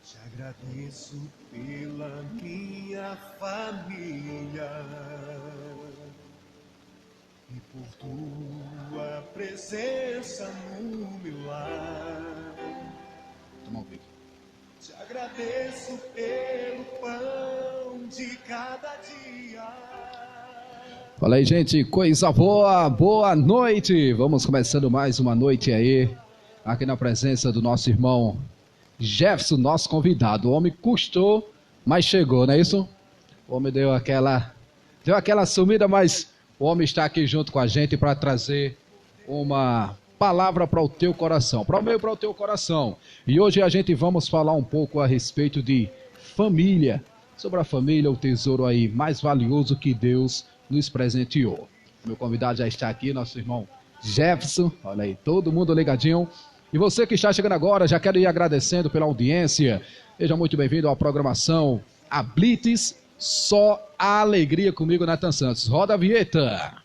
Te agradeço pela minha família e por tua presença no meu lar. Toma um vídeo. Te agradeço pelo pão de cada dia. Fala aí, gente, coisa boa, boa noite. Vamos começando mais uma noite aí, aqui na presença do nosso irmão Jefferson, nosso convidado. O homem custou, mas chegou, não é isso? O homem deu aquela sumida, mas o homem está aqui junto com a gente para trazer uma palavra para o teu coração, para o meu e para o teu coração. E hoje a gente vamos falar um pouco a respeito de família, sobre a família, o tesouro aí mais valioso que Deus nos presenteou. Meu convidado já está aqui, nosso irmão Jefferson. Olha aí, todo mundo ligadinho. E você que está chegando agora, já quero ir agradecendo pela audiência. Seja muito bem-vindo à programação A Blitz, só a alegria comigo, Nathan Santos. Roda a vinheta.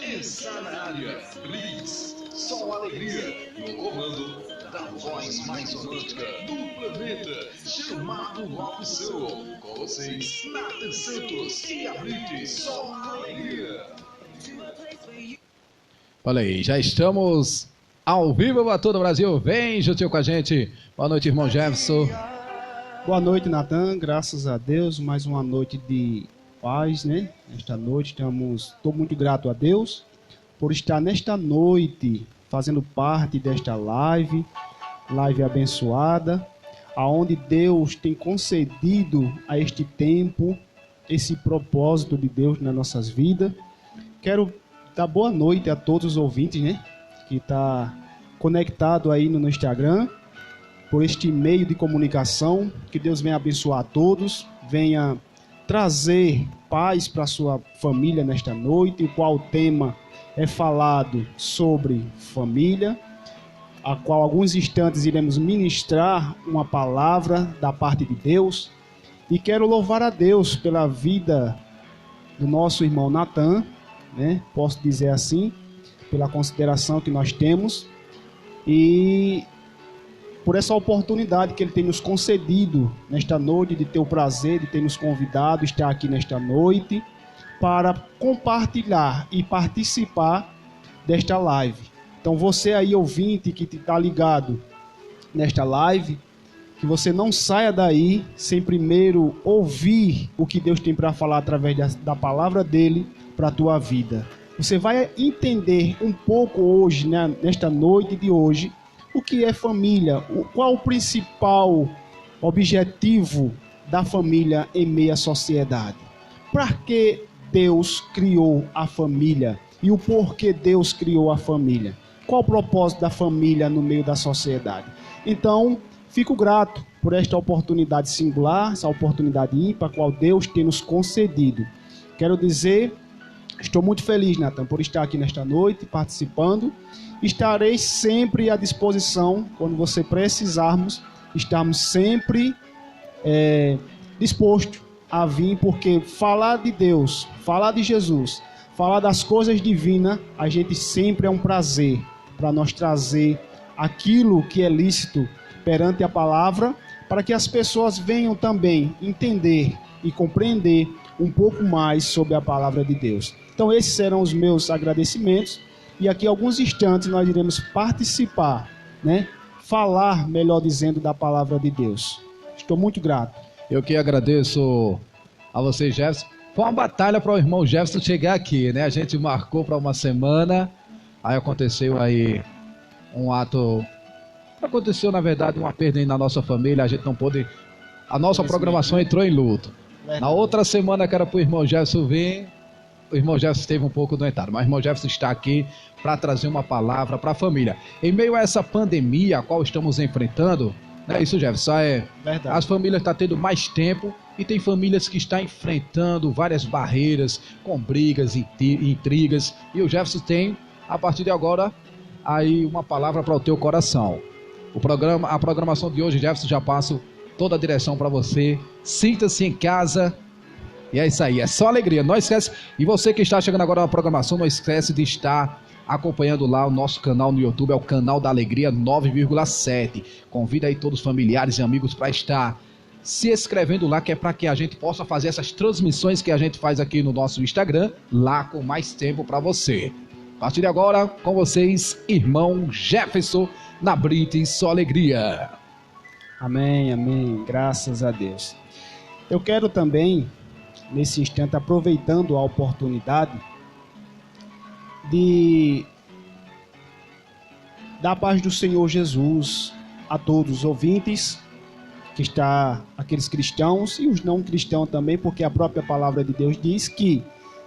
Está na área, Blitz, só alegria, no comando da voz mais romântica do planeta, chamado Maldição. Com vocês, Nathan Santos e a Blitz, só alegria. Olha aí, já estamos ao vivo para todo o Brasil. Vem juntinho com a gente. Boa noite, irmão Jefferson. Boa noite, Nathan. Graças a Deus, mais uma noite de paz, né? Esta noite estou muito grato a Deus por estar nesta noite fazendo parte desta live abençoada, aonde Deus tem concedido a este tempo esse propósito de Deus nas nossas vidas. Quero dar boa noite a todos os ouvintes, né? Que está conectado aí no Instagram, por este meio de comunicação. Que Deus venha abençoar a todos, venha trazer paz para a sua família nesta noite, o qual o tema é falado sobre família, a qual alguns instantes iremos ministrar uma palavra da parte de Deus. E quero louvar a Deus pela vida do nosso irmão Nathan, né? Posso dizer assim, pela consideração que nós temos e por essa oportunidade que ele tem nos concedido nesta noite, de ter o prazer de ter nos convidado a estar aqui nesta noite para compartilhar e participar desta live. Então você aí, ouvinte, que está ligado nesta live, que você não saia daí sem primeiro ouvir o que Deus tem para falar através da palavra dele para a tua vida. Você vai entender um pouco hoje, né, nesta noite de hoje, o que é família, qual o principal objetivo da família em meio à sociedade. Para que Deus criou a família e o porquê Deus criou a família. Qual o propósito da família no meio da sociedade. Então, fico grato por esta oportunidade singular, essa oportunidade ímpar, a qual Deus tem nos concedido. Quero dizer, estou muito feliz, Nathan, por estar aqui nesta noite, participando. Estarei sempre à disposição, quando você precisarmos, estamos sempre dispostos a vir, porque falar de Deus, falar de Jesus, falar das coisas divinas, a gente sempre é um prazer para nós trazer aquilo que é lícito perante a palavra, para que as pessoas venham também entender e compreender um pouco mais sobre a palavra de Deus. Então esses serão os meus agradecimentos e aqui alguns instantes nós iremos participar, né? Falar, melhor dizendo, da palavra de Deus. Estou muito grato. Eu que agradeço a você, Jefferson. Foi uma batalha para o irmão Jefferson chegar aqui, né? A gente marcou para uma semana, aí aconteceu aí um ato... Aconteceu, na verdade, uma perda aí na nossa família, a gente não pôde... A nossa programação entrou em luto. Na outra semana que era para o irmão Jefferson vir, o irmão Jefferson esteve um pouco doentado, mas o irmão Jefferson está aqui para trazer uma palavra para a família. Em meio a essa pandemia a qual estamos enfrentando, né, isso, Jefferson, Verdade. As famílias estão tendo mais tempo e tem famílias que estão enfrentando várias barreiras, com brigas, intrigas, e o Jefferson tem, a partir de agora, aí uma palavra para o teu coração. A programação de hoje, Jefferson, já passo toda a direção para você. Sinta-se em casa. E é isso aí, é só alegria. Não esquece, e você que está chegando agora na programação, não esquece de estar acompanhando lá o nosso canal no YouTube, é o Canal da Alegria 9,7. Convida aí todos os familiares e amigos para estar se inscrevendo lá, que é para que a gente possa fazer essas transmissões que a gente faz aqui no nosso Instagram, lá com mais tempo para você. A partir de agora, com vocês, irmão Jefferson, na Brite, só alegria. Amém, amém, graças a Deus. Eu quero também, nesse instante, aproveitando a oportunidade de dar a paz do Senhor Jesus a todos os ouvintes, que está aqueles cristãos e os não cristãos também, porque a própria palavra de Deus diz que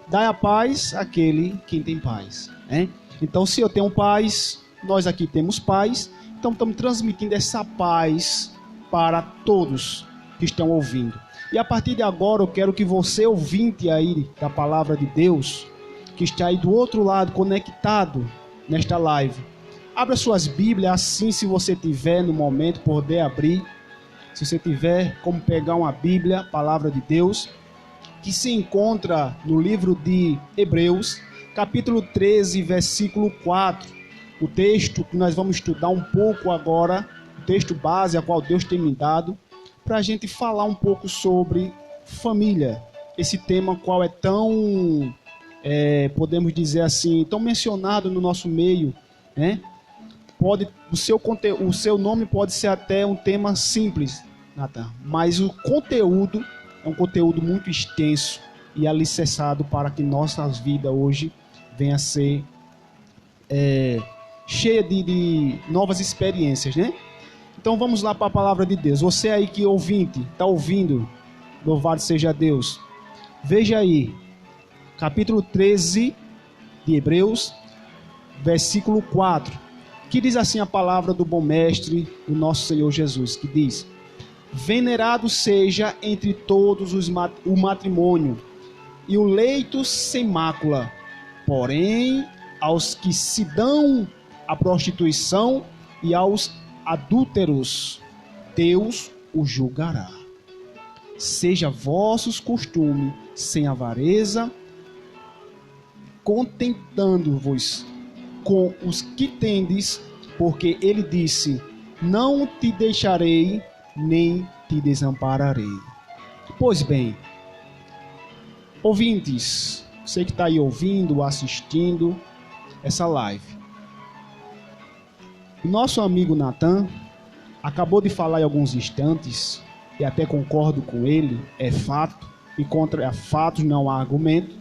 dá a paz àquele que tem paz, né? Então, se eu tenho paz, nós aqui temos paz, então estamos transmitindo essa paz para todos que estão ouvindo. E a partir de agora eu quero que você, ouvinte aí da palavra de Deus, que está aí do outro lado, conectado nesta live, abra suas Bíblias, assim, se você tiver no momento, poder abrir. Se você tiver como pegar uma Bíblia, a palavra de Deus, que se encontra no livro de Hebreus, capítulo 13, versículo 4. O texto que nós vamos estudar um pouco agora, o texto base a qual Deus tem me dado, para a gente falar um pouco sobre família. Esse tema qual é tão, podemos dizer assim, tão mencionado no nosso meio, né? O seu nome pode ser até um tema simples, Nathan, mas o conteúdo é um conteúdo muito extenso e alicerçado para que nossas vidas hoje venha a ser cheia de novas experiências, né? Então vamos lá para a palavra de Deus. Você aí que ouvinte, está ouvindo, louvado seja Deus. Veja aí, capítulo 13 de Hebreus, versículo 4, que diz assim a palavra do bom mestre, do nosso Senhor Jesus, que diz: venerado seja entre todos o matrimônio e o leito sem mácula, porém aos que se dão à prostituição e aos adúlteros, Deus o julgará. Seja vossos costumes sem avareza, contentando-vos com os que tendes, porque ele disse: não te deixarei, nem te desampararei. Pois bem, ouvintes, você que está aí ouvindo, assistindo essa live, nosso amigo Nathan acabou de falar em alguns instantes, e até concordo com ele, é fato, e contra fatos não há argumento.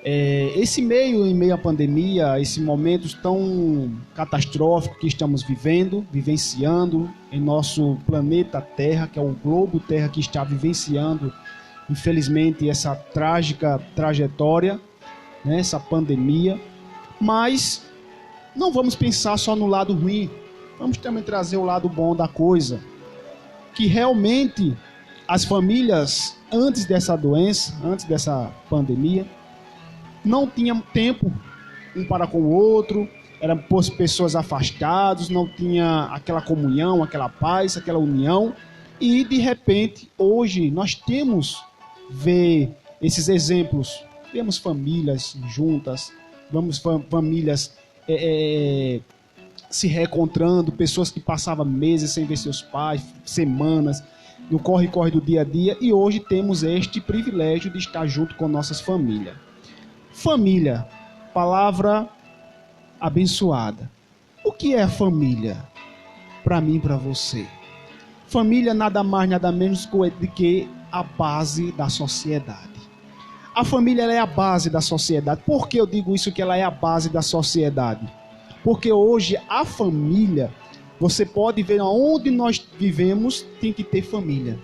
Em meio à pandemia, esse momento tão catastrófico que estamos vivenciando em nosso planeta Terra, que é o globo Terra que está vivenciando, infelizmente, essa trágica trajetória, né, essa pandemia, mas não vamos pensar só no lado ruim, vamos também trazer o lado bom da coisa, que realmente as famílias, antes dessa doença, antes dessa pandemia, não tinham tempo um para com o outro, eram pessoas afastadas, não tinha aquela comunhão, aquela paz, aquela união, e de repente, hoje, nós temos ver esses exemplos, vemos famílias juntas, vemos famílias se reencontrando, pessoas que passavam meses sem ver seus pais, semanas, no corre-corre do dia a dia, e hoje temos este privilégio de estar junto com nossas famílias. Família, palavra abençoada. O que é a família? Para mim e para você. Família nada mais, nada menos do que a base da sociedade. A família ela é a base da sociedade. Por que eu digo isso, que ela é a base da sociedade? Porque hoje a família, você pode ver onde nós vivemos, tem que ter família.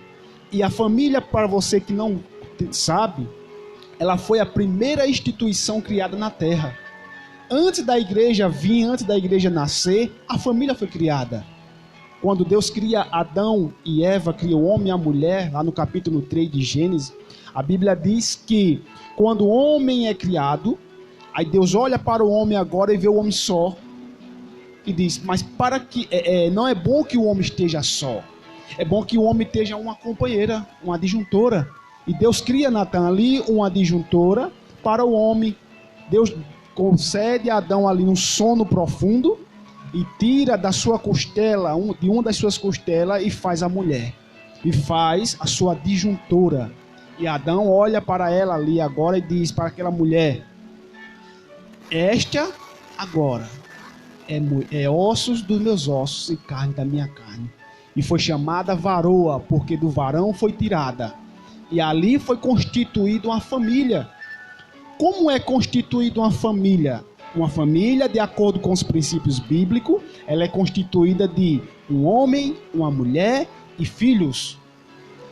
E a família, para você que não sabe, ela foi a primeira instituição criada na Terra. Antes da igreja vir, antes da igreja nascer, a família foi criada. Quando Deus cria Adão e Eva, cria o homem e a mulher, lá no capítulo 3 de Gênesis, a Bíblia diz que quando o homem é criado, aí Deus olha para o homem agora e vê o homem só, e diz, mas para que não é bom que o homem esteja só, é bom que o homem esteja uma companheira, uma adjuntora. E Deus cria, Natan, ali uma adjuntora para o homem. Deus concede a Adão ali um sono profundo e tira da sua costela, de uma das suas costelas, e faz a mulher. E faz a sua adjuntora. E Adão olha para ela ali agora e diz para aquela mulher, esta agora é ossos dos meus ossos e carne da minha carne. E foi chamada varoa, porque do varão foi tirada. E ali foi constituída uma família. Como é constituída uma família? Uma família, de acordo com os princípios bíblicos, ela é constituída de um homem, uma mulher e filhos.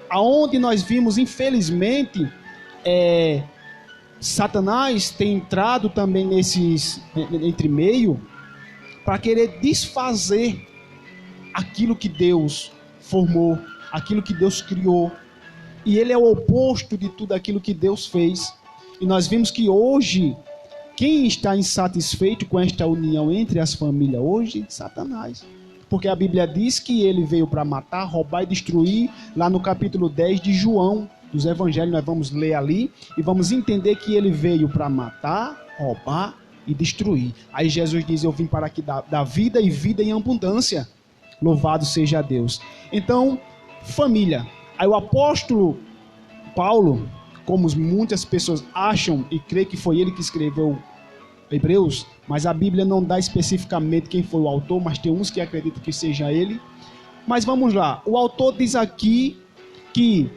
Aonde nós vimos, infelizmente, Satanás tem entrado também entre meio para querer desfazer aquilo que Deus formou, aquilo que Deus criou. E ele é o oposto de tudo aquilo que Deus fez. E nós vimos que hoje, quem está insatisfeito com esta união entre as famílias hoje? Satanás. Porque a Bíblia diz que ele veio para matar, roubar e destruir, lá no capítulo 10 de João, dos Evangelhos, nós vamos ler ali, e vamos entender que ele veio para matar, roubar e destruir. Aí Jesus diz, eu vim para aqui dar vida e vida em abundância. Louvado seja Deus. Então, família. Aí o apóstolo Paulo, como muitas pessoas acham e creem que foi ele que escreveu Hebreus, mas a Bíblia não dá especificamente quem foi o autor, mas tem uns que acreditam que seja ele. Mas vamos lá, o autor diz aqui que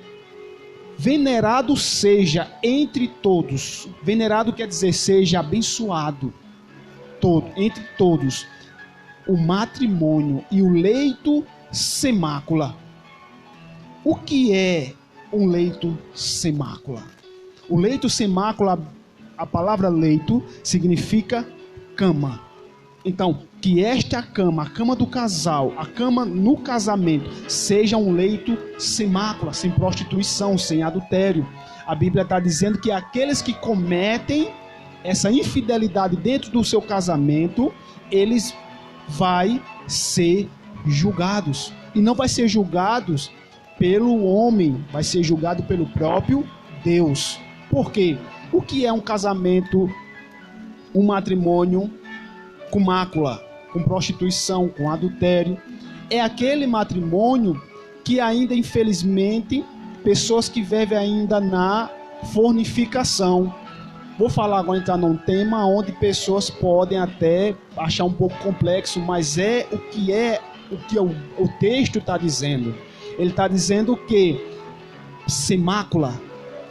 venerado seja entre todos. Venerado quer dizer seja abençoado entre todos o matrimônio e o leito sem mácula. O que é um leito sem mácula? O leito sem mácula, a palavra leito significa cama. Então, que esta cama, a cama do casal, a cama no casamento, seja um leito sem mácula, sem prostituição, sem adultério. A Bíblia está dizendo que aqueles que cometem essa infidelidade dentro do seu casamento, eles vão ser julgados. E não vai ser julgados pelo homem, vai ser julgado pelo próprio Deus. Por quê? O que é um casamento, um matrimônio com mácula, com prostituição, com adultério? É aquele matrimônio que ainda, infelizmente, pessoas que vivem ainda na fornicação. Vou falar agora, entrar num tema onde pessoas podem até achar um pouco complexo, mas é o que o texto está dizendo. Ele está dizendo que sem mácula,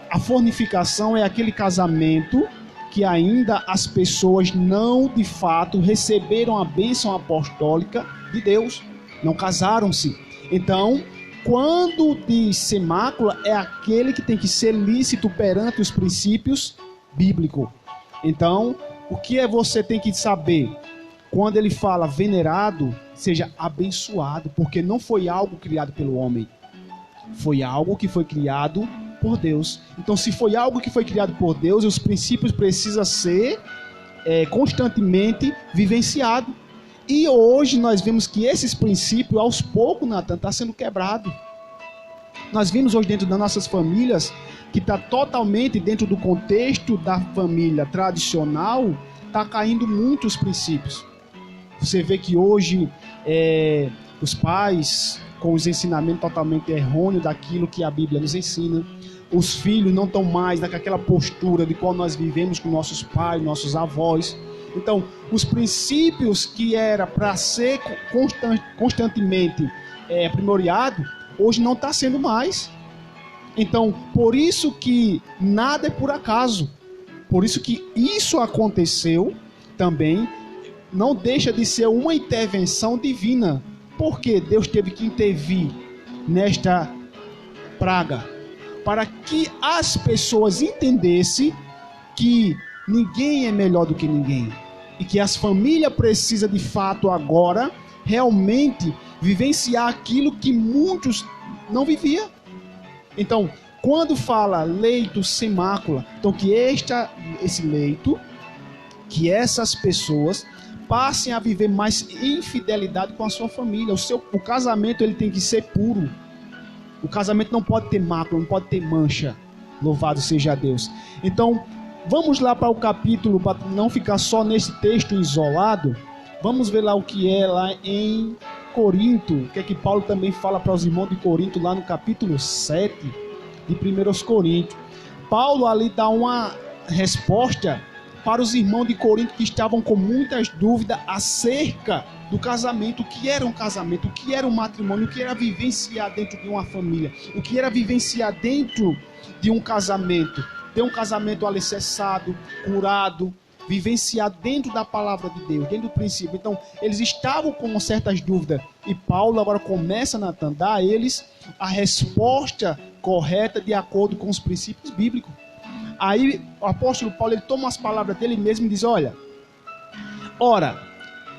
a fornicação é aquele casamento que ainda as pessoas não, de fato, receberam a bênção apostólica de Deus, não casaram-se. Então, quando diz sem mácula, é aquele que tem que ser lícito perante os princípios bíblicos. Então, o que você tem que saber? Quando ele fala venerado, seja abençoado, porque não foi algo criado pelo homem, foi algo que foi criado por Deus. Então, se foi algo que foi criado por Deus, os princípios precisam ser constantemente vivenciados. E hoje nós vemos que esses princípios, aos poucos, Natan, está sendo quebrado. Nós vimos hoje dentro das nossas famílias que está totalmente dentro do contexto da família tradicional, está caindo muito os princípios. Você vê que hoje os pais, com os ensinamentos totalmente errôneos daquilo que a Bíblia nos ensina, os filhos não estão mais naquela postura de qual nós vivemos com nossos pais, nossos avós. Então, os princípios que era para ser constantemente aprimorado, hoje não está sendo mais. Então, por isso que nada é por acaso. Por isso que isso aconteceu também, não deixa de ser uma intervenção divina. Porque Deus teve que intervir nesta praga? Para que as pessoas entendessem que ninguém é melhor do que ninguém. E que as famílias precisam de fato agora realmente vivenciar aquilo que muitos não viviam. Então, quando fala leito sem mácula, então que esse leito, que essas pessoas passem a viver mais infidelidade com a sua família. O casamento ele tem que ser puro. O casamento não pode ter mácula, não pode ter mancha. Louvado seja Deus. Então, vamos lá para o capítulo, para não ficar só nesse texto isolado. Vamos ver lá o que é lá em Corinto. O que é que Paulo também fala para os irmãos de Corinto, lá no capítulo 7 de 1 Coríntios. Paulo ali dá uma resposta para os irmãos de Corinto que estavam com muitas dúvidas acerca do casamento. O que era um casamento? O que era um matrimônio? O que era vivenciar dentro de uma família? O que era vivenciar dentro de um casamento? Ter um casamento alicerçado, curado, vivenciar dentro da palavra de Deus, dentro do princípio. Então, eles estavam com certas dúvidas. E Paulo agora começa a dar a eles a resposta correta de acordo com os princípios bíblicos. Aí o apóstolo Paulo ele toma as palavras dele mesmo e diz: ora,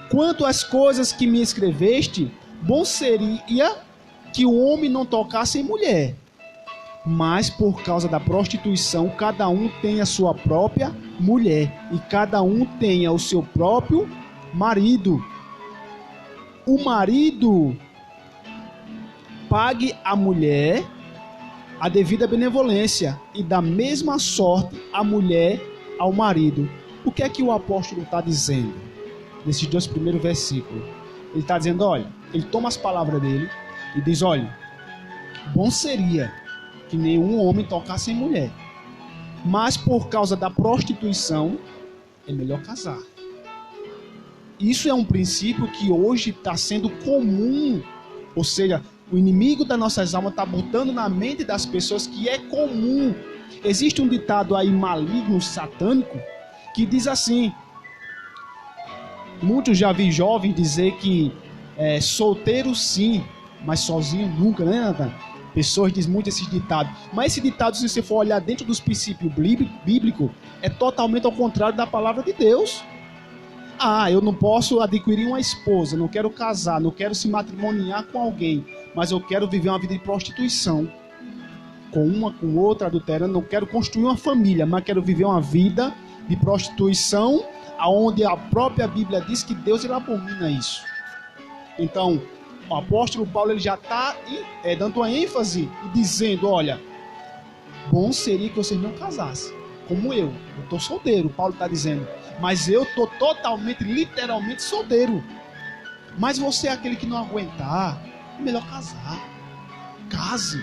quanto às coisas que me escreveste, bom seria que o homem não tocasse em mulher, mas por causa da prostituição cada um tenha a sua própria mulher e cada um tenha o seu próprio marido. O marido pague à mulher a devida benevolência, e da mesma sorte a mulher ao marido. O que é que o apóstolo está dizendo nesses dois primeiros versículos? Ele está dizendo, olha, ele toma as palavras dele e diz, olha, bom seria que nenhum homem tocasse em mulher, mas por causa da prostituição é melhor casar. Isso é um princípio que hoje está sendo comum, ou seja, o inimigo das nossas almas está botando na mente das pessoas que é comum. Existe um ditado aí maligno, satânico, que diz assim, muitos já vi jovens dizer que solteiro sim, mas sozinho nunca, né, Nathan? Pessoas dizem muito esses ditados. Mas esse ditado, se você for olhar dentro dos princípios bíblicos, é totalmente ao contrário da palavra de Deus. Eu não posso adquirir uma esposa, não quero casar, não quero se matrimoniar com alguém, mas eu quero viver uma vida de prostituição, com uma, com outra, adulterando. Não quero construir uma família, mas quero viver uma vida de prostituição, onde a própria Bíblia diz que Deus ele abomina isso. Então, o apóstolo Paulo ele já está dando uma ênfase e dizendo, olha, bom seria que vocês não casassem, como eu estou solteiro, Paulo está dizendo, mas eu estou totalmente, literalmente solteiro. Mas você é aquele que não aguentar, é melhor casar. Case,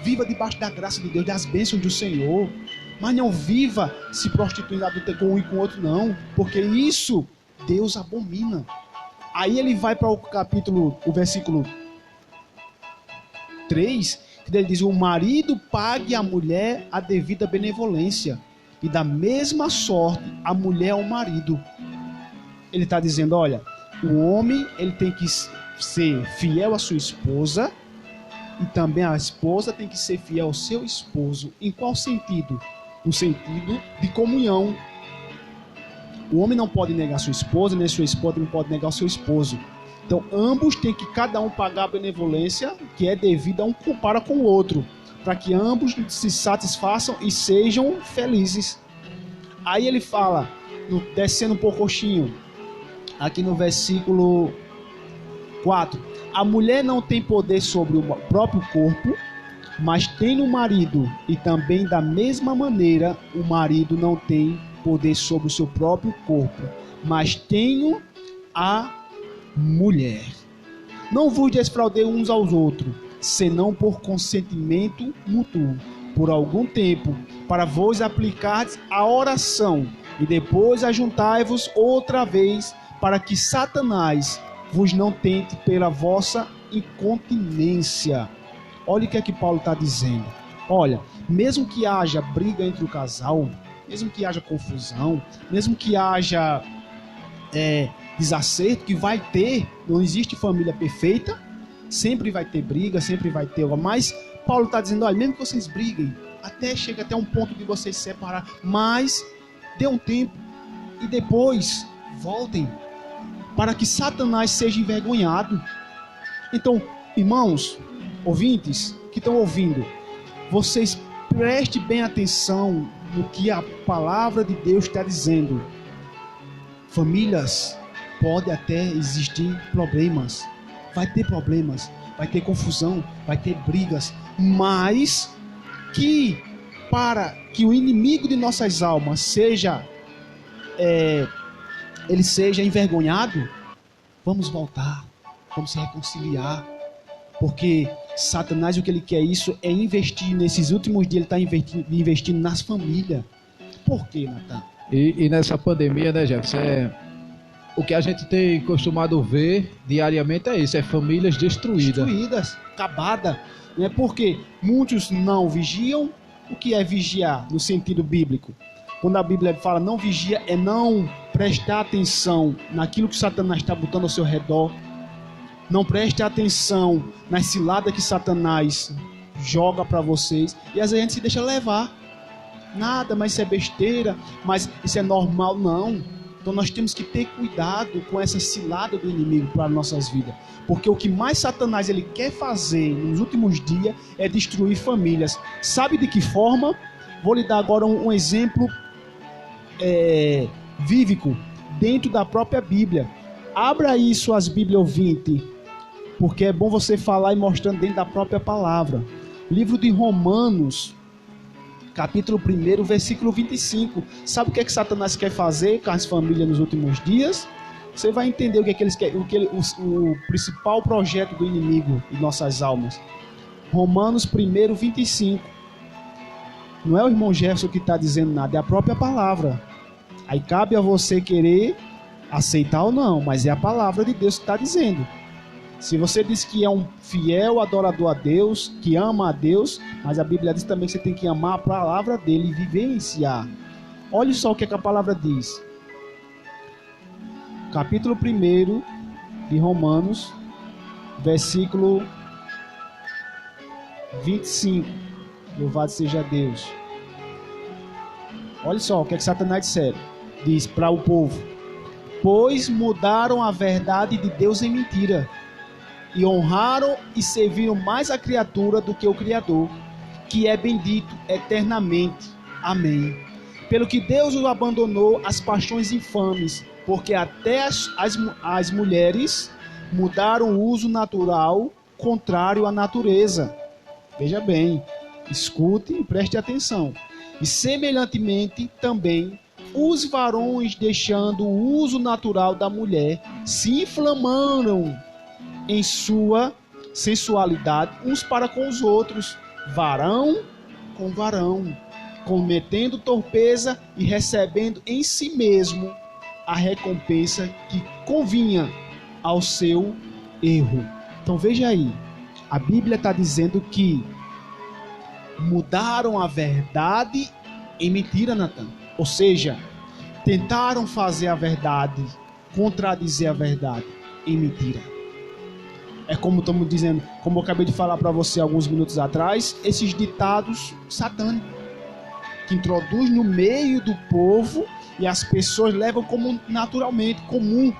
viva debaixo da graça de Deus, das bênçãos do Senhor, mas não viva se prostituindo com um e com o outro não, porque isso Deus abomina. Aí ele vai para o versículo 3, que ele diz, o marido pague à mulher a devida benevolência, e da mesma sorte a mulher ao marido. Ele está dizendo, olha, o homem ele tem que ser fiel à sua esposa, e também a esposa tem que ser fiel ao seu esposo. Em qual sentido? No sentido de comunhão. O homem não pode negar sua esposa, nem sua esposa não pode negar o seu esposo. Então, ambos têm que cada um pagar a benevolência que é devida um para com o outro, para que ambos se satisfaçam e sejam felizes. Aí ele fala, descendo um pouquinho, aqui no versículo 4, a mulher não tem poder sobre o próprio corpo, mas tem no marido, e também da mesma maneira o marido não tem poder sobre o seu próprio corpo, mas tem a mulher. Não vos desfraudei uns aos outros, senão por consentimento mútuo, por algum tempo, para vos aplicardes a oração, e depois ajuntai-vos outra vez, para que Satanás vos não tente pela vossa incontinência. Olha o que é que Paulo está dizendo. Olha, mesmo que haja briga entre o casal, mesmo que haja confusão, mesmo que haja desacerto, que vai ter, não existe família perfeita, sempre vai ter briga, sempre vai ter algo. Mas Paulo está dizendo, olha, mesmo que vocês briguem, chega até um ponto de vocês se separar, mas dê um tempo e depois voltem para que Satanás seja envergonhado. Então, irmãos, ouvintes que estão ouvindo, vocês prestem bem atenção no que a palavra de Deus está dizendo. Famílias, pode até existir problemas, vai ter confusão, vai ter brigas, mas que para que o inimigo de nossas almas seja ele seja envergonhado, vamos voltar, vamos se reconciliar, porque Satanás, o que ele quer é investir nesses últimos dias, ele está investindo nas famílias. Por quê, Natan? E nessa pandemia, né, Jefferson, o que a gente tem costumado ver diariamente é isso, famílias destruídas, acabadas, né? Porque muitos não vigiam. O que é vigiar no sentido bíblico? Quando a Bíblia fala não vigia, é não prestar atenção naquilo que Satanás está botando ao seu redor, não preste atenção nas ciladas que Satanás joga para vocês, e às vezes a gente se deixa levar. Nada, mas isso é besteira, mas isso é normal. Não. Então nós temos que ter cuidado com essa cilada do inimigo para nossas vidas, porque o que mais Satanás ele quer fazer nos últimos dias é destruir famílias. Sabe de que forma? Vou lhe dar agora um exemplo vívico dentro da própria Bíblia. Abra aí suas Bíblias, ouvinte, porque é bom você falar e mostrando dentro da própria palavra. Livro de Romanos, capítulo 1, versículo 25. Sabe o que Satanás quer fazer com as famílias nos últimos dias? Você vai entender o que eles querem, o principal projeto do inimigo em nossas almas. Romanos 1, 25. Não é o irmão Jefferson que está dizendo nada, é a própria palavra. Aí cabe a você querer aceitar ou não, mas é a palavra de Deus que está dizendo. Se você diz que é um fiel adorador a Deus, que ama a Deus, mas a Bíblia diz também que você tem que amar a palavra dele e vivenciar. Olha só o que a palavra diz. Capítulo 1 de Romanos, versículo 25. Louvado seja Deus. Olha só o que Satanás diz para o povo. Pois mudaram a verdade de Deus em mentira, e honraram e serviram mais a criatura do que o Criador, que é bendito eternamente. Amém. Pelo que Deus o abandonou às paixões infames, porque até as mulheres mudaram o uso natural contrário à natureza. Veja bem, escute e preste atenção. E semelhantemente também os varões, deixando o uso natural da mulher, se inflamaram em sua sensualidade uns para com os outros, varão com varão, cometendo torpeza e recebendo em si mesmo a recompensa que convinha ao seu erro. Então veja aí, a Bíblia está dizendo que mudaram a verdade em mentira, Natan. Ou seja, tentaram fazer a verdade, contradizer a verdade em mentira. É como estamos dizendo, como eu acabei de falar para você alguns minutos atrás, esses ditados satânicos que introduz no meio do povo e as pessoas levam como naturalmente, comum.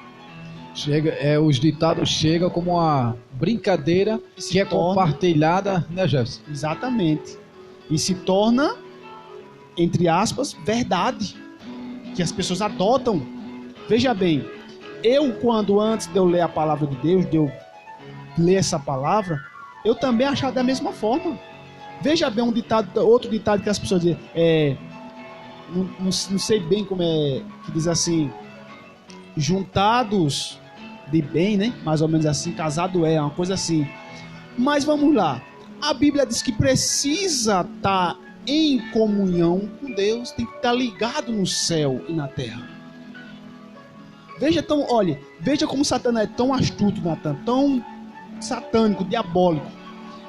Os ditados chegam como uma brincadeira que é compartilhada, né, Jefferson? Exatamente. E se torna, entre aspas, verdade, que as pessoas adotam. Veja bem, quando antes de eu ler a palavra de Deus, de eu ler essa palavra, eu também achava da mesma forma. Veja bem outro ditado que as pessoas dizem, não sei bem como é, que diz assim, juntados de bem, né? Mais ou menos assim, casado uma coisa assim. Mas vamos lá, a Bíblia diz que precisa estar em comunhão com Deus, tem que estar ligado no céu e na terra. Veja como Satanás é tão astuto, Natan, tão satânico, diabólico.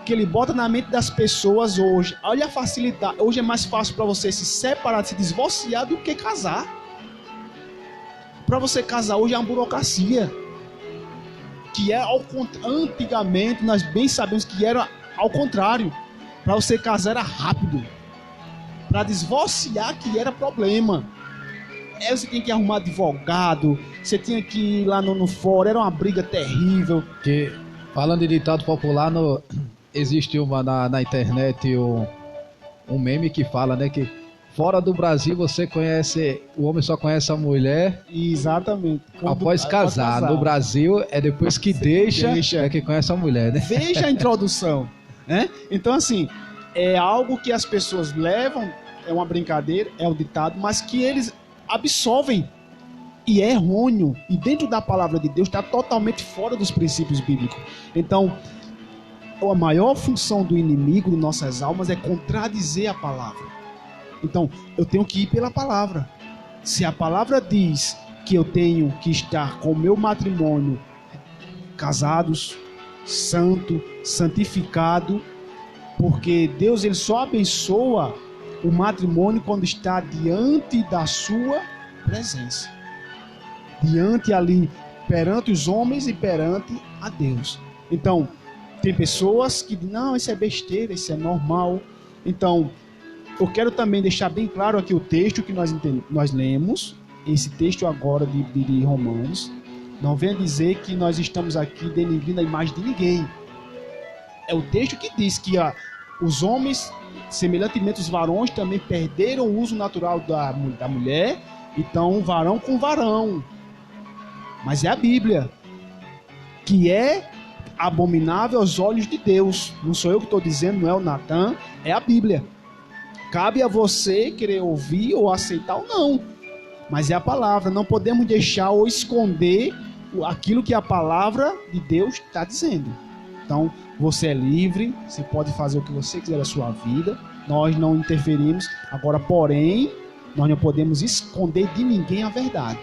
que ele bota na mente das pessoas hoje. Olha a facilidade. Hoje é mais fácil para você se separar, se divorciar do que casar. Para você casar hoje é uma burocracia. Que é antigamente nós bem sabemos que era ao contrário. Para você casar era rápido. Para divorciar que era problema. Você tinha que arrumar advogado, você tinha que ir lá no fórum, era uma briga terrível. Que, falando de ditado popular, existe na internet um meme que fala, né, que fora do Brasil você conhece, o homem só conhece a mulher. Exatamente. Após casar. No Brasil é depois que deixa é que conhece a mulher, né? Veja a introdução, né? Então assim, é algo que as pessoas levam, é uma brincadeira, é um ditado, mas que eles absolvem e é errôneo, e dentro da palavra de Deus está totalmente fora dos princípios bíblicos. Então a maior função do inimigo de nossas almas é contradizer a palavra. Então eu tenho que ir pela palavra. Se a palavra diz que eu tenho que estar com o meu matrimônio casados, santo, santificado, porque Deus ele só abençoa o matrimônio quando está diante da sua presença. Diante ali, perante os homens e perante a Deus. Então, tem pessoas que dizem, não, isso é besteira, isso é normal. Então, eu quero também deixar bem claro aqui o texto que nós lemos, esse texto agora de Romanos. Não venha dizer que nós estamos aqui denigrindo a imagem de ninguém. É o texto que diz que os homens, semelhantemente os varões, também perderam o uso natural da mulher. Então, varão com varão. Mas é a Bíblia, que é abominável aos olhos de Deus. Não sou eu que estou dizendo, não é o Natan, é a Bíblia. Cabe a você querer ouvir ou aceitar ou não. Mas é a palavra. Não podemos deixar ou esconder aquilo que a palavra de Deus está dizendo. Então, você é livre, você pode fazer o que você quiser da sua vida, nós não interferimos. Agora, porém, nós não podemos esconder de ninguém a verdade.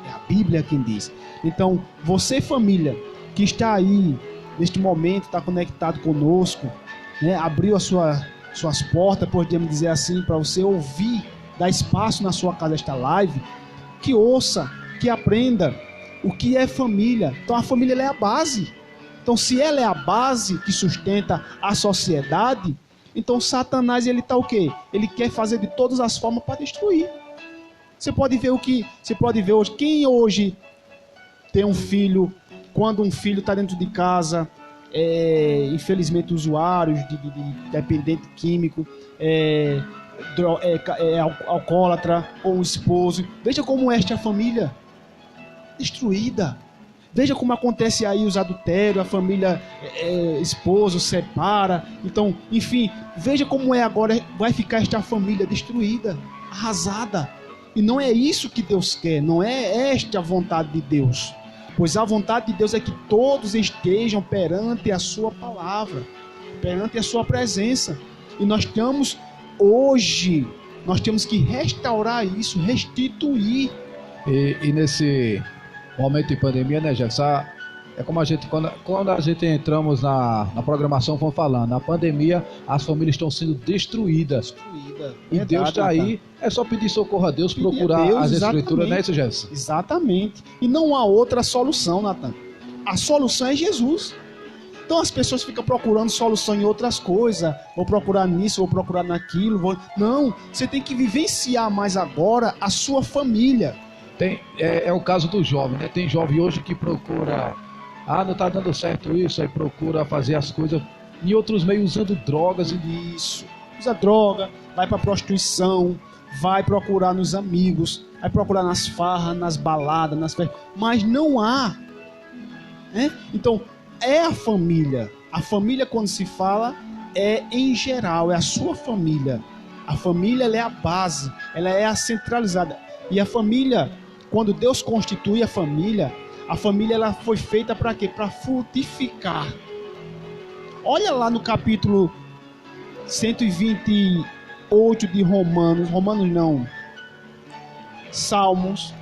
É a Bíblia quem diz. Então, você, família, que está aí, neste momento, está conectado conosco, né, abriu suas portas, podemos dizer assim, para você ouvir, dar espaço na sua casa esta live, que ouça, que aprenda o que é família. Então, a família ela é a base. Então, se ela é a base que sustenta a sociedade, então Satanás ele está o quê? Ele quer fazer de todas as formas para destruir. Você pode ver hoje. Quem hoje tem um filho, quando um filho está dentro de casa, infelizmente usuários de dependente químico, alcoólatra ou um esposo. Veja como esta família destruída. Veja como acontece aí os adultérios, a família, esposo separa. Então, enfim, veja como é agora, vai ficar esta família destruída, arrasada. E não é isso que Deus quer, não é esta a vontade de Deus. Pois a vontade de Deus é que todos estejam perante a sua palavra, perante a sua presença. E nós temos que restaurar isso, restituir. E nesse momento de pandemia, né, Jefferson? É como a gente, quando a gente entramos na programação, vamos falando, na pandemia, as famílias estão sendo destruídas. E verdade, Deus está aí, é só pedir socorro a Deus, procurar as escrituras, não é isso, Jefferson? Exatamente. E não há outra solução, Natan. A solução é Jesus. Então as pessoas ficam procurando solução em outras coisas, vou procurar nisso, vou procurar naquilo. Não, você tem que vivenciar mais agora a sua família. É o caso do jovem, né? Tem jovem hoje que procura, não está dando certo isso, aí procura fazer as coisas em outros meios usando drogas. Isso, usa droga, vai para prostituição, vai procurar nos amigos, vai procurar nas farras, nas baladas, nas festas, mas não há, né? Então, é a família. A família, quando se fala, é em geral, é a sua família. A família ela é a base, ela é a centralizada. E a família, quando Deus constitui a família ela foi feita para quê? Para frutificar. Olha lá no capítulo 128 de Salmos,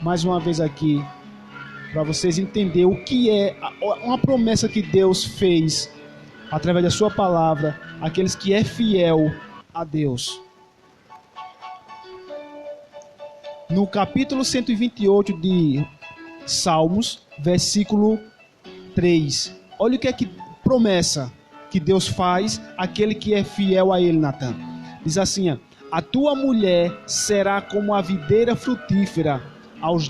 mais uma vez aqui, para vocês entenderem o que é uma promessa que Deus fez através da sua palavra, aqueles que é fiel a Deus. No capítulo 128 de Salmos, versículo 3. Olha o que é que promessa que Deus faz àquele que é fiel a Ele, Natan. Diz assim, ó, a tua mulher será como a videira frutífera aos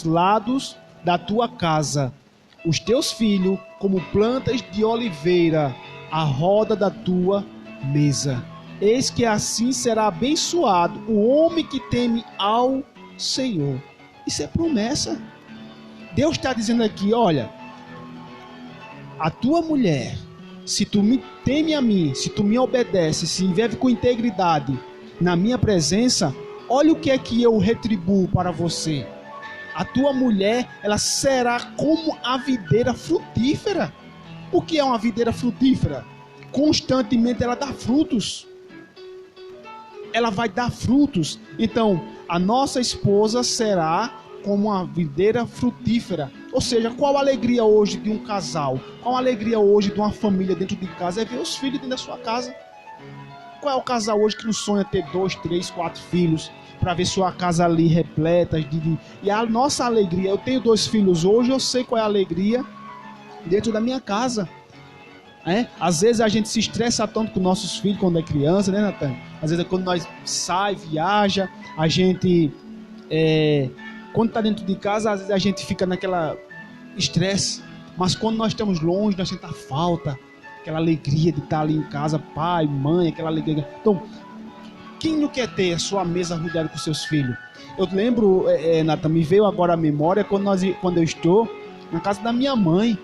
lados da tua casa. Os teus filhos como plantas de oliveira à roda da tua mesa. Eis que assim será abençoado o homem que teme ao Senhor. Isso é promessa. Deus está dizendo aqui, olha, a tua mulher, se tu me teme a mim, se tu me obedece, se vive com integridade na minha presença, olha o que é que eu retribuo para você. A tua mulher, ela será como a videira frutífera. O que é uma videira frutífera? Constantemente ela dá frutos. Ela vai dar frutos. Então, a nossa esposa será como uma videira frutífera. Ou seja, qual a alegria hoje de um casal? Qual a alegria hoje de uma família dentro de casa? É ver os filhos dentro da sua casa. Qual é o casal hoje que não sonha ter 2, 3, 4 filhos? Para ver sua casa ali repleta. E a nossa alegria, eu tenho 2 filhos hoje, eu sei qual é a alegria dentro da minha casa. Às vezes a gente se estressa tanto com nossos filhos quando é criança, né, Natan? Às vezes quando nós sai, viaja, a gente... quando está dentro de casa, às vezes a gente fica naquela estresse. Mas quando nós estamos longe, nós sentimos a falta, aquela alegria de estar ali em casa, pai, mãe, aquela alegria. Então, quem não quer ter a sua mesa rodeada com seus filhos? Eu lembro, Natan, me veio agora a memória quando eu estou na casa da minha mãe.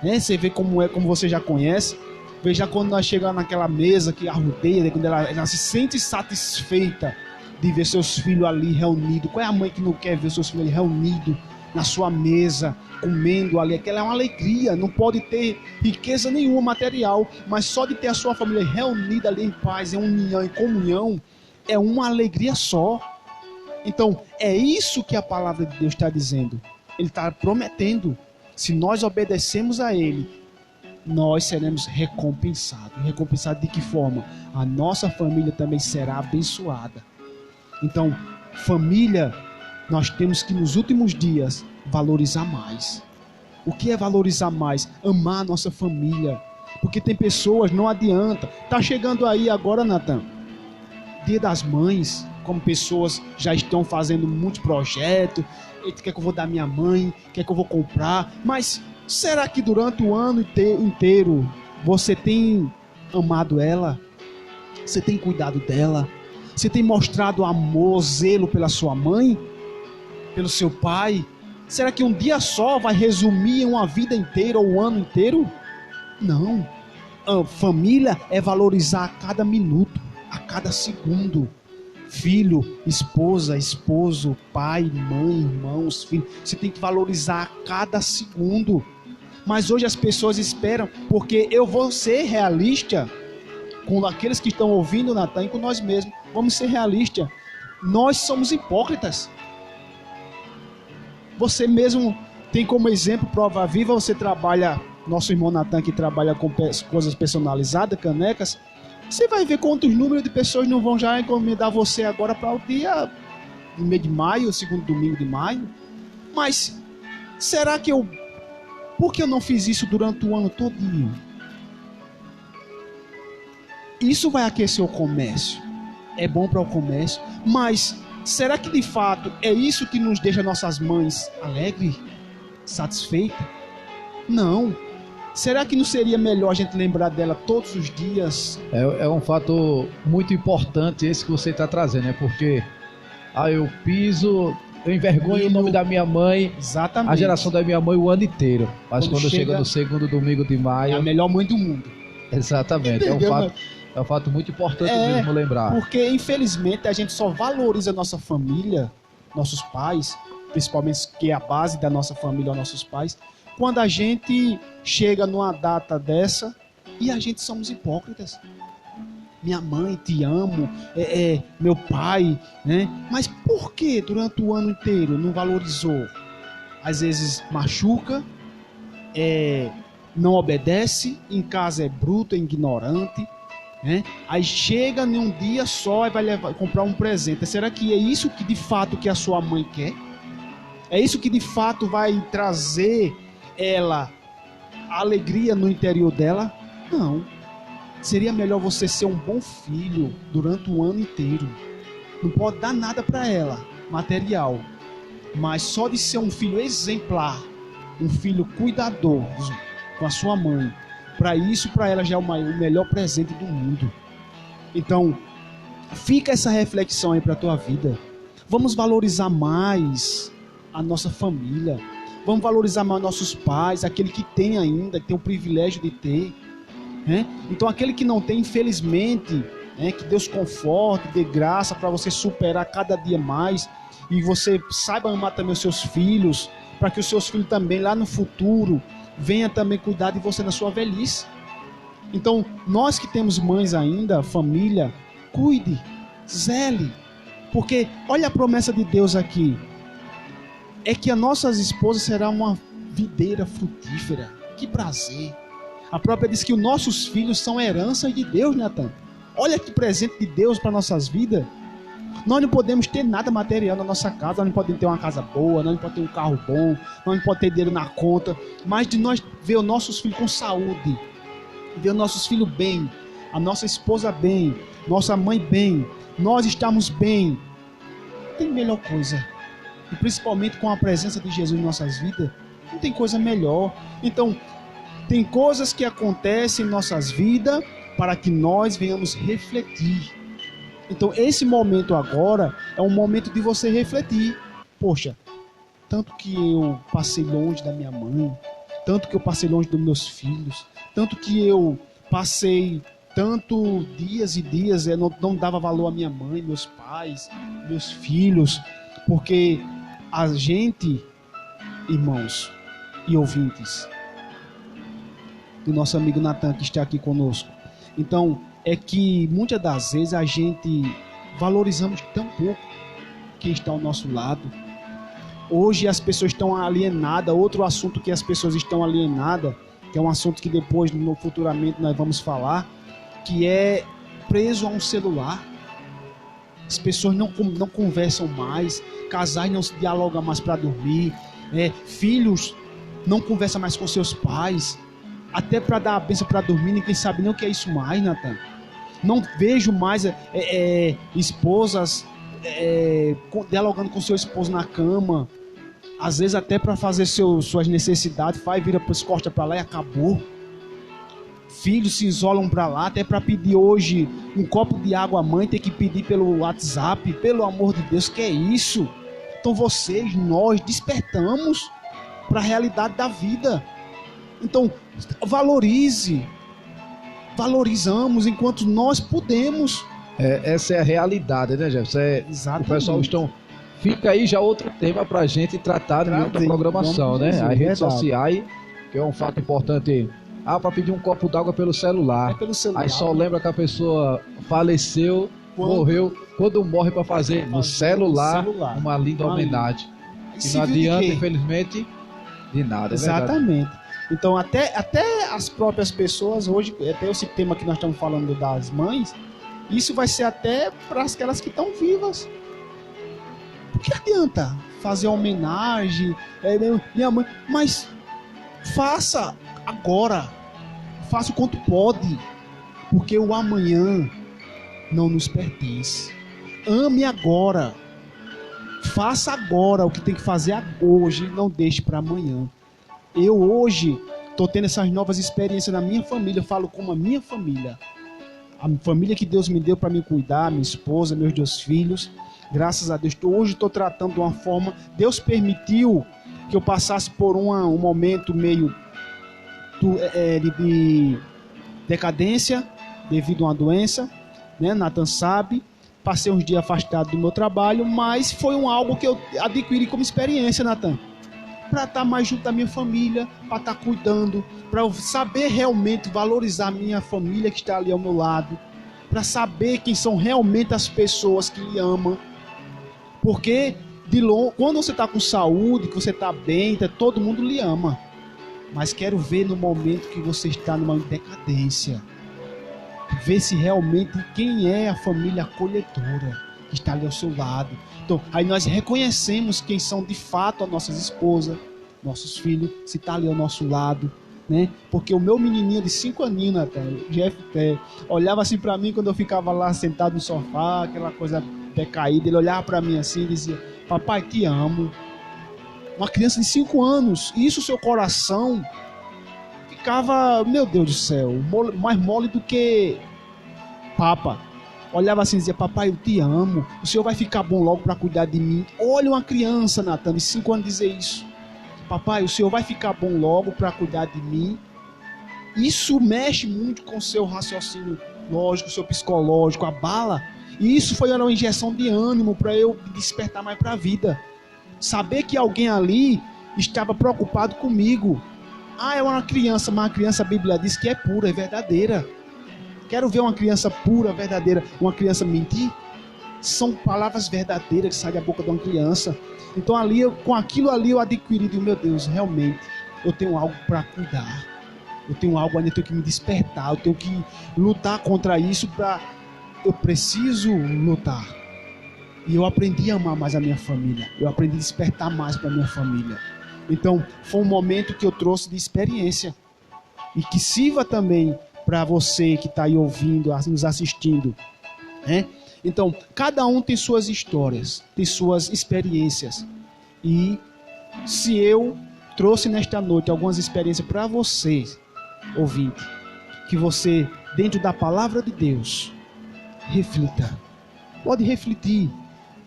Você vê como é, como você já conhece. Veja quando nós chegamos naquela mesa que a rodeia, quando ela se sente satisfeita de ver seus filhos ali reunidos. Qual é a mãe que não quer ver seus filhos ali reunidos na sua mesa, comendo ali? Aquela é uma alegria. Não pode ter riqueza nenhuma material, mas só de ter a sua família reunida ali em paz, em união, em comunhão, é uma alegria só. Então, é isso que a palavra de Deus está dizendo. Ele está prometendo. Se nós obedecemos a Ele, nós seremos recompensados. Recompensados de que forma? A nossa família também será abençoada. Então, família, nós temos que nos últimos dias valorizar mais. O que é valorizar mais? Amar a nossa família. Porque tem pessoas, não adianta. Está chegando aí agora, Natan, Dia das Mães, como pessoas já estão fazendo muitos projetos. O que é que eu vou dar à minha mãe? O que é que eu vou comprar? Mas será que durante o ano inteiro você tem amado ela? Você tem cuidado dela? Você tem mostrado amor, zelo pela sua mãe? Pelo seu pai? Será que um dia só vai resumir uma vida inteira ou um ano inteiro? Não. A família é valorizar a cada minuto, a cada segundo. Filho, esposa, esposo, pai, mãe, irmãos, filhos. Você tem que valorizar a cada segundo. Mas hoje as pessoas esperam, porque eu vou ser realista com aqueles que estão ouvindo, Natan, e com nós mesmos. Vamos ser realistas. Nós somos hipócritas. Você mesmo tem como exemplo, prova viva, você trabalha, nosso irmão Natan que trabalha com coisas personalizadas, canecas. Você vai ver quantos números de pessoas não vão já encomendar você agora para o dia do mês de maio, o segundo domingo de maio. Mas será que por que eu não fiz isso durante o ano todinho? Isso vai aquecer o comércio. É bom para o comércio. Mas será que de fato é isso que nos deixa nossas mães alegres, satisfeitas? Não. Será que não seria melhor a gente lembrar dela todos os dias? É um fator muito importante esse que você está trazendo, né? Porque eu piso, eu envergonho o nome da minha mãe, exatamente, a geração da minha mãe o ano inteiro. Mas quando chega no segundo domingo de maio... É a melhor mãe do mundo. Exatamente, é um fato muito importante mesmo lembrar. Porque infelizmente a gente só valoriza a nossa família, nossos pais, principalmente que é a base da nossa família, os nossos pais, quando a gente chega numa data dessa e a gente somos hipócritas. Minha mãe, te amo, meu pai, né? Mas por que durante o ano inteiro não valorizou? Às vezes machuca, não obedece, em casa é bruto, é ignorante, né? Aí chega em um dia só e vai comprar um presente. Será que é isso que de fato que a sua mãe quer? É isso que de fato vai trazer ela a alegria no interior dela? Não. Seria melhor você ser um bom filho durante o ano inteiro. Não pode dar nada para ela, material, mas só de ser um filho exemplar, um filho cuidadoso com a sua mãe, para isso, para ela já é o melhor presente do mundo. Então, fica essa reflexão aí para a tua vida. Vamos valorizar mais a nossa família. Vamos valorizar mais nossos pais, aquele que tem ainda, que tem o privilégio de ter. Né? Então, aquele que não tem, infelizmente, que Deus conforte, dê graça para você superar cada dia mais. E você saiba amar também os seus filhos, para que os seus filhos também, lá no futuro, venham também cuidar de você na sua velhice. Então, nós que temos mães ainda, família, cuide, zele. Porque, olha a promessa de Deus aqui. É que as nossas esposas serão uma videira frutífera. Que prazer. A própria diz que os nossos filhos são herança de Deus, Natan. Olha que presente de Deus para nossas vidas. Nós não podemos ter nada material na nossa casa, nós não podemos ter uma casa boa, nós não podemos ter um carro bom, nós não podemos ter dinheiro na conta, mas de nós ver os nossos filhos com saúde, ver os nossos filhos bem, a nossa esposa bem, nossa mãe bem, nós estamos bem, não tem melhor coisa. E principalmente com a presença de Jesus em nossas vidas, não tem coisa melhor. Então, tem coisas que acontecem em nossas vidas para que nós venhamos refletir. Então, esse momento agora é um momento de você refletir. Poxa, tanto que eu passei longe da minha mãe, tanto que eu passei longe dos meus filhos, tanto que eu passei tanto dias e dias, não dava valor à minha mãe, meus pais, meus filhos, porque a gente, irmãos e ouvintes, do nosso amigo Natan que está aqui conosco, então, é que muitas das vezes a gente valorizamos tão pouco quem está ao nosso lado. Hoje as pessoas estão alienadas. Outro assunto que as pessoas estão alienadas, que é um assunto que depois, futuramente, nós vamos falar, que é preso a um celular. As pessoas não conversam mais, casais não se dialogam mais para dormir, filhos não conversam mais com seus pais, até para dar a bênção para dormir, ninguém sabe nem o que é isso mais, Natan. Não vejo mais esposas dialogando com seu esposo na cama, às vezes até para fazer suas necessidades, vira as costas para lá e acabou. Filhos se isolam para lá, até para pedir hoje um copo de água à mãe, tem que pedir pelo WhatsApp, pelo amor de Deus, que é isso? Então nós despertamos para a realidade da vida. Então, valorizamos enquanto nós podemos. Essa é a realidade, né, Jefferson? Exatamente. O pessoal fica aí já outro tema para a gente tratar em outra programação, né? As redes sociais, que é um fato importante. Para pedir um copo d'água pelo celular. Pelo celular. Aí só lembra que a pessoa faleceu, morreu, quando morre para fazer no celular uma linda homenagem. E não adianta, infelizmente, de nada. Exatamente. Então, até as próprias pessoas, hoje, até esse tema que nós estamos falando das mães, isso vai ser até para aquelas que estão vivas. Por que adianta fazer homenagem, minha mãe? Mas faça agora, faça o quanto pode, porque o amanhã não nos pertence. Ame agora, faça agora o que tem que fazer hoje, não deixe para amanhã. Eu hoje estou tendo essas novas experiências na minha família. Eu falo como a minha família que Deus me deu para me cuidar, minha esposa, meus 2 filhos. Graças a Deus, hoje estou tratando de uma forma. Deus permitiu que eu passasse por um momento meio de decadência devido a uma doença, né? Natan sabe. Passei uns dias afastado do meu trabalho, mas foi algo que eu adquiri como experiência, Natan. Para estar mais junto da minha família, para estar cuidando, para eu saber realmente valorizar a minha família que está ali ao meu lado, para saber quem são realmente as pessoas que lhe amam. Porque quando você está com saúde, que você está bem, todo mundo lhe ama. mas quero ver no momento que você está numa decadência. Ver se realmente quem é a família acolhedora que está ali ao seu lado. Então, aí nós reconhecemos quem são de fato as nossas esposas, nossos filhos, se está ali ao nosso lado, né? Porque o meu menininho de 5 aninhos, Natan, o Jeff, olhava assim para mim quando eu ficava lá sentado no sofá, aquela coisa decaída, ele olhava para mim assim e dizia: papai, te amo. Uma criança de 5 anos, e isso, seu coração ficava, meu Deus do céu, mais mole do que papa. Olhava assim e dizia: papai, eu te amo, o senhor vai ficar bom logo para cuidar de mim. Olha uma criança, Natan, de 5 anos dizer isso: papai, o senhor vai ficar bom logo para cuidar de mim. Isso mexe muito com o seu raciocínio lógico, o seu psicológico, abala. E isso foi uma injeção de ânimo para eu despertar mais para a vida. Saber que alguém ali estava preocupado comigo. Ah, é uma criança, mas a criança, a Bíblia diz que é pura, é verdadeira. Quero ver uma criança pura, verdadeira, uma criança mentir. São palavras verdadeiras que saem da boca de uma criança. Então ali, com aquilo ali eu adquiri, meu Deus, realmente eu tenho algo para cuidar. Eu tenho algo ali, eu tenho que me despertar, eu tenho que lutar contra isso. Eu preciso lutar. E eu aprendi a amar mais a minha família. Eu aprendi a despertar mais para a minha família. Então foi um momento que eu trouxe de experiência. E que sirva também para você que está aí ouvindo, nos assistindo, né? Então, cada um tem suas histórias, tem suas experiências. E se eu trouxe nesta noite algumas experiências para você, ouvinte, que você, dentro da palavra de Deus, reflita. Pode refletir,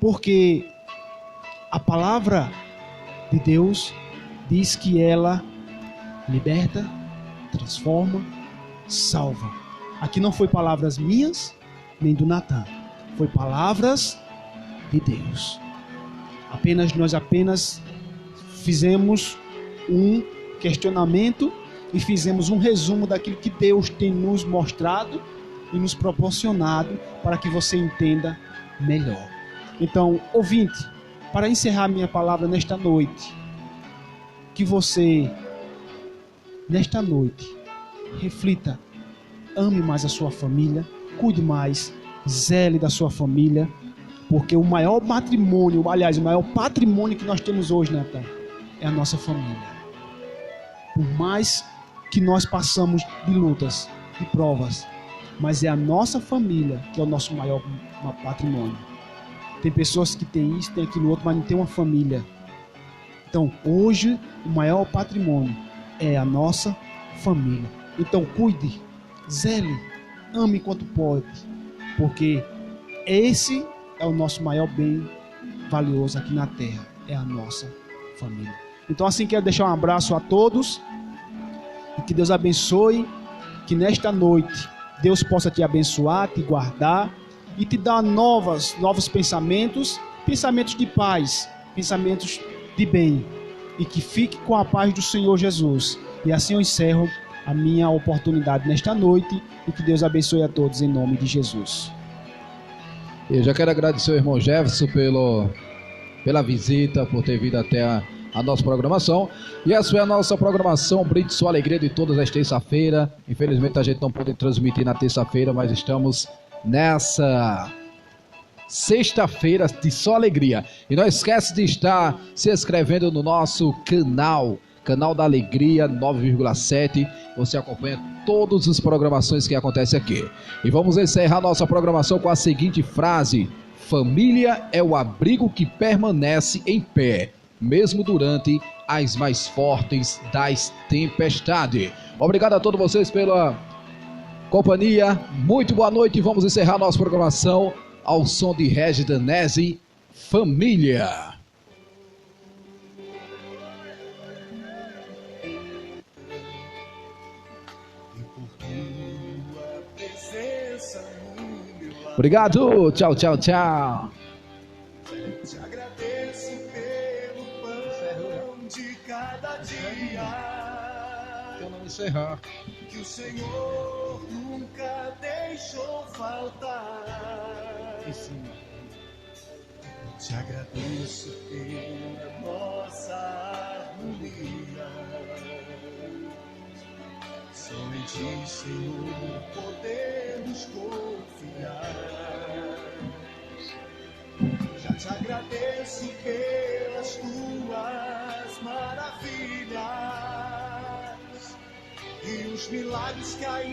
porque a palavra de Deus diz que ela liberta, transforma, salva. Aqui não foi palavras minhas, nem do Natan. Foi palavras de Deus. Nós apenas fizemos um questionamento e fizemos um resumo daquilo que Deus tem nos mostrado e nos proporcionado para que você entenda melhor. Então, ouvinte, para encerrar minha palavra nesta noite, que você, nesta noite, reflita, ame mais a sua família, cuide mais, zele da sua família, porque o maior matrimônio, aliás, o maior patrimônio que nós temos hoje, Natan, é a nossa família. Por mais que nós passamos de lutas, de provas, mas é a nossa família que é o nosso maior patrimônio. Tem pessoas que têm isso, tem aquilo outro, mas não tem uma família. Então, hoje, o maior patrimônio é a nossa família. Então, cuide, zele, ame quanto pode, porque esse é o nosso maior bem valioso aqui na terra, é a nossa família. Então, assim, quero deixar um abraço a todos e que Deus abençoe, que nesta noite Deus possa te abençoar, te guardar e te dar novos pensamentos, pensamentos de paz, pensamentos de bem, e que fique com a paz do Senhor Jesus. E assim eu encerro a minha oportunidade nesta noite, e que Deus abençoe a todos em nome de Jesus. Eu já quero agradecer ao irmão Jefferson pela visita, por ter vindo até a nossa programação. E essa foi a nossa programação Brinde Sua Alegria de todas as terça-feiras. Infelizmente a gente não pôde transmitir na terça-feira, mas estamos nessa sexta-feira de só alegria. E não esquece de estar se inscrevendo no nosso Canal da Alegria 9,7. Você acompanha todas as programações que acontecem aqui. E vamos encerrar nossa programação com a seguinte frase: família é o abrigo que permanece em pé, mesmo durante as mais fortes das tempestades. Obrigado a todos vocês pela companhia. Muito boa noite. Vamos encerrar nossa programação ao som de Regis Danese, Família. Obrigado. Tchau, tchau, tchau. Te agradeço pelo pão de cada dia. Eu não encerrar. Que o Senhor nunca deixou faltar. Em cima. Te agradeço pela nossa harmonia. Só em ti, Senhor, podemos confiar. Já te agradeço pelas tuas maravilhas e os milagres que ainda